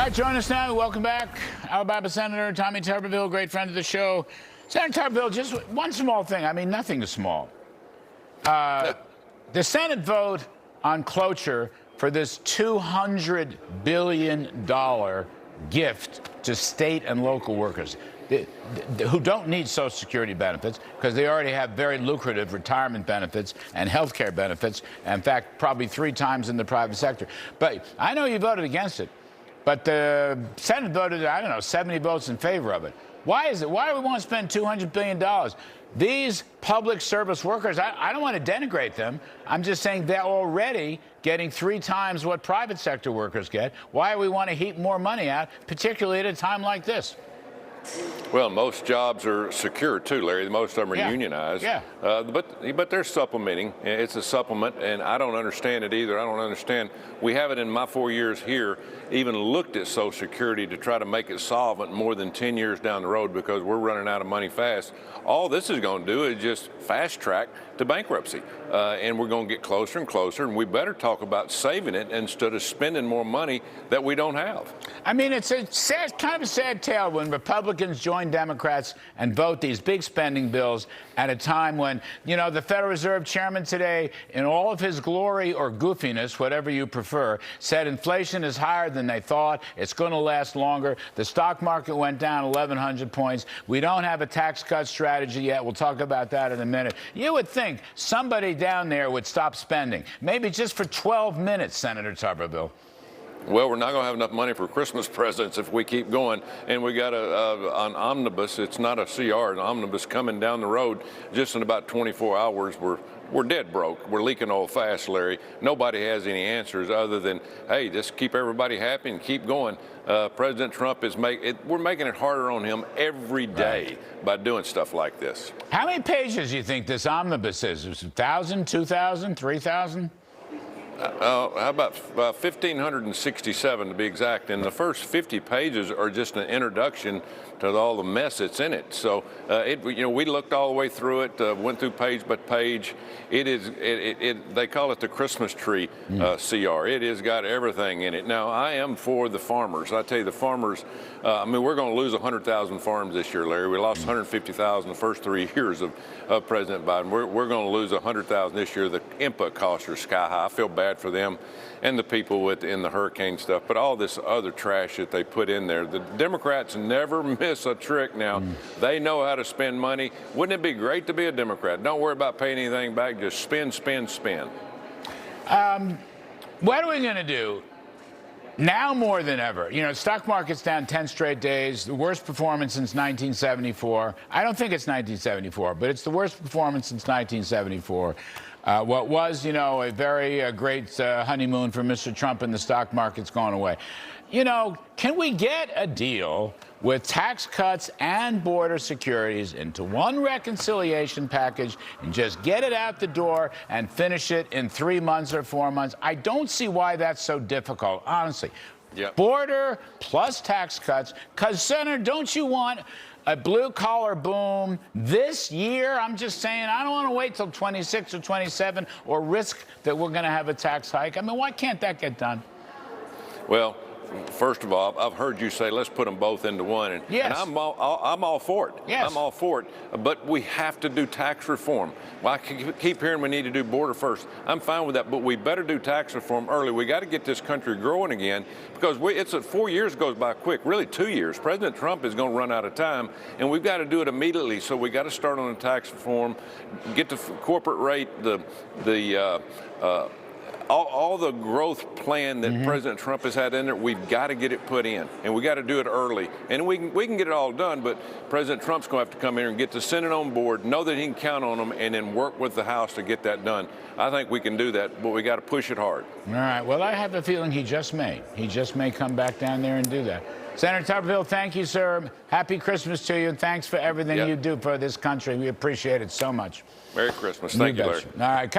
right, join us now. Welcome back, Alabama Senator Tommy Tuberville, great friend of the show. Senator Tuberville, just one small thing. I mean, nothing is small. The Senate vote on cloture for this $200 billion gift to state and local workers who don't need Social Security benefits because they already have very lucrative retirement benefits and health care benefits, in fact, probably 3 times in the private sector. But I know you voted against it, but the Senate voted, I don't know, 70 votes in favor of it. Why is it? Why do we want to spend $200 billion? These public service workers, I don't want to denigrate them. I'm just saying they're already getting 3 times what private sector workers get. Why do we want to heap more money out, particularly at a time like this? Well, most jobs are secure too, Larry. Most of them are unionized. Yeah. But they're supplementing. It's a supplement, and I don't understand it either. I don't understand. We haven't in my 4 years here even looked at Social Security to try to make it solvent more than 10 years down the road because we're running out of money fast. All this is going to do is just fast track to bankruptcy, and we're going to get closer and closer, and we better talk about saving it instead of spending more money that we don't have. I mean, it's a sad, kind of a sad tale when Republicans join Democrats and vote these big spending bills at a time when, you know, the Federal Reserve Chairman today, in all of his glory or goofiness, whatever you prefer, said inflation is higher than they thought. It's going to last longer. The stock market went down 1,100 points. We don't have a tax cut strategy yet. We'll talk about that in a minute. You would think somebody down there would stop spending, maybe just for 12 minutes, Senator Tuberville. Well, we're not going to have enough money for Christmas presents if we keep going. And we got an omnibus. It's not a CR, an omnibus coming down the road just in about 24 hours. We're dead broke. We're leaking oil fast, Larry. Nobody has any answers other than, hey, just keep everybody happy and keep going. President Trump is we're making it harder on him every day by doing stuff like this. How many pages do you think this omnibus is? 1,000, 2,000, 3,000? How about 1,567 to be exact, and the first 50 pages are just an introduction to all the mess that's in it. So, we looked all the way through it, went through page by page. They call it the Christmas tree CR. It has got everything in it. Now, I am for the farmers. I tell you, the farmers. I mean, we're going to lose 100,000 farms this year, Larry. We lost 150,000 the first 3 years of President Biden. We're going to lose 100,000 this year. The input costs are sky high. I feel bad for them and the people in the hurricane stuff, but all this other trash that they put in there. The Democrats never miss a trick now. They know how to spend money. Wouldn't it be great to be a Democrat? Don't worry about paying anything back. Just spend, spend, spend. What are we going to do? Now more than ever, you know, stock market's down 10 straight days, the worst performance since 1974. I don't think it's 1974, but it's the worst performance since 1974. What was, you know, a very great honeymoon for Mr. Trump and the stock market's gone away. You know, can we get a deal with tax cuts and border securities into one reconciliation package and just get it out the door and finish it in 3 months or 4 months? I don't see why that's so difficult, honestly. Yep. Border plus tax cuts, because, Senator, don't you want a blue-collar boom this year? I'm just saying, I don't want to wait till 26 or 27 or risk that we're going to have a tax hike. I mean, why can't that get done? Well, first of all, I've heard you say let's put them both into one, and, yes. and I'm all for it. Yes. I'm all for it. But we have to do tax reform. Well, I keep hearing we need to do border first. I'm fine with that, but we better do tax reform early. We got to get this country growing again because 4 years goes by quick. Really, 2 years. President Trump is going to run out of time, and we've got to do it immediately. So we got to start on the tax reform, get the corporate rate, all the growth plan that President Trump has had in there, we've got to get it put in, and we got to do it early. And we can get it all done, but President Trump's going to have to come in and get the Senate on board, know that he can count on them, and then work with the House to get that done. I think we can do that, but we got to push it hard. All right. Well, I have a feeling he just may. He just may come back down there and do that. Senator Tuberville, thank you, sir. Happy Christmas to you, and thanks for everything you do for this country. We appreciate it so much. Merry Christmas. Thank you, Larry. All right.